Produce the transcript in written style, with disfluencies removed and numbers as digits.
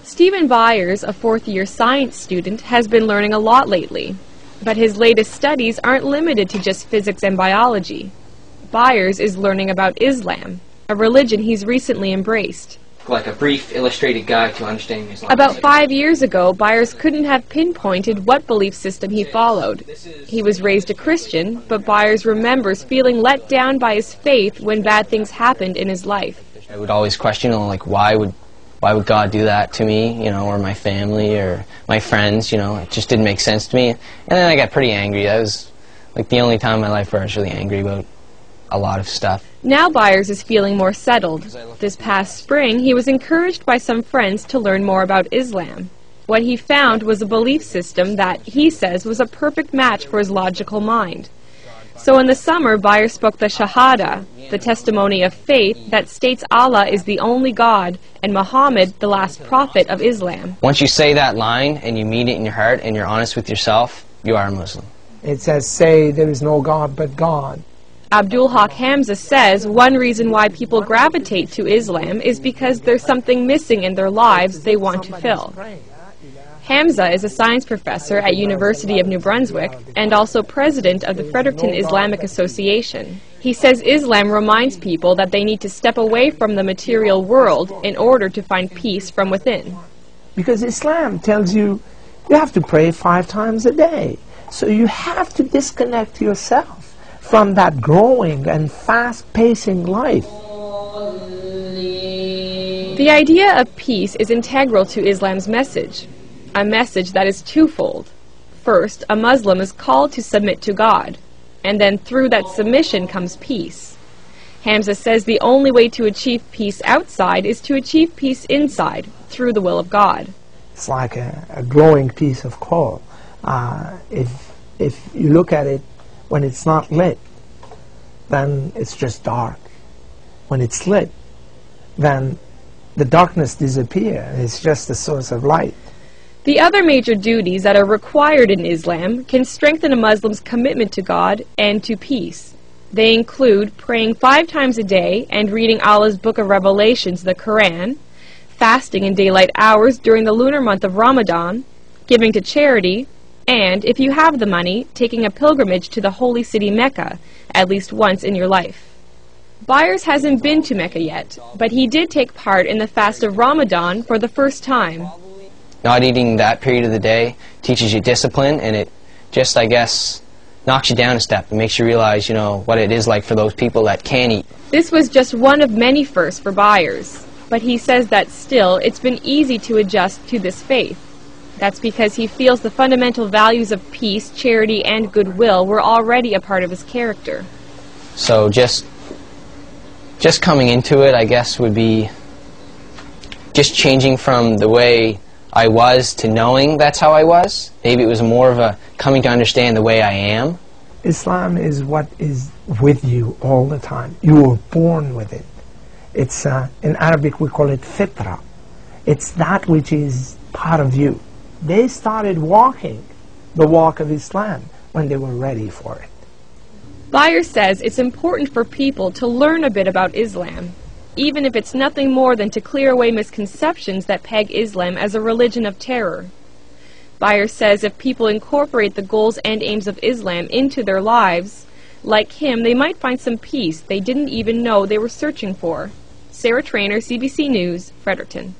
Stephen Byers, a fourth-year science student, has been learning a lot lately. But his latest studies aren't limited to just physics and biology. Byers is learning about Islam, a religion he's recently embraced. Like a brief illustrated guide to understanding Islam. About 5 years ago, Byers couldn't have pinpointed what belief system he followed. He was raised a Christian, but Byers remembers feeling let down by his faith when bad things happened in his life. I would always question, like, why would God do that to me, or my family, or my friends, it just didn't make sense to me. And then I got pretty angry. That was, like, the only time in my life where I was really angry about a lot of stuff. Now Byers is feeling more settled. This past spring, he was encouraged by some friends to learn more about Islam. What he found was a belief system that, he says, was a perfect match for his logical mind. So in the summer, Byers spoke the Shahada, the testimony of faith that states Allah is the only God and Muhammad the last prophet of Islam. Once you say that line and you mean it in your heart and you're honest with yourself, you are a Muslim. It says, say there is no God but God. Abdul Haq Hamza says one reason why people gravitate to Islam is because there's something missing in their lives they want to fill. Hamza is a science professor at University of New Brunswick and also president of the Fredericton Islamic Association. He says Islam reminds people that they need to step away from the material world in order to find peace from within. Because Islam tells you have to pray 5 times a day. So you have to disconnect yourself from that growing and fast-pacing life. The idea of peace is integral to Islam's message, a message that is twofold. First, a Muslim is called to submit to God, and then through that submission comes peace. Hamza says the only way to achieve peace outside is to achieve peace inside, through the will of God. It's like a glowing piece of coal. If you look at it when it's not lit, then it's just dark. When it's lit, then the darkness disappears. It's just a source of light. The other major duties that are required in Islam can strengthen a Muslim's commitment to God and to peace. They include praying 5 times a day and reading Allah's Book of Revelations, the Quran, fasting in daylight hours during the lunar month of Ramadan, giving to charity, and, if you have the money, taking a pilgrimage to the holy city Mecca at least once in your life. Byers hasn't been to Mecca yet, but he did take part in the fast of Ramadan for the first time. Not eating that period of the day teaches you discipline, and it just, I guess, knocks you down a step and makes you realize, what it is like for those people that can't eat. This was just one of many firsts for Byers, but he says that still it's been easy to adjust to this faith. That's because he feels the fundamental values of peace, charity, and goodwill were already a part of his character. So just coming into it, I guess, would be just changing from the way I was to knowing that's how I was. Maybe it was more of a coming to understand the way I am. Islam is what is with you all the time. You were born with it. It's, in Arabic we call it fitra. It's that which is part of you. They started walking the walk of Islam when they were ready for it. Byers says it's important for people to learn a bit about Islam, even if it's nothing more than to clear away misconceptions that peg Islam as a religion of terror. Byers says if people incorporate the goals and aims of Islam into their lives, like him, they might find some peace they didn't even know they were searching for. Sarah Trainer, CBC News, Fredericton.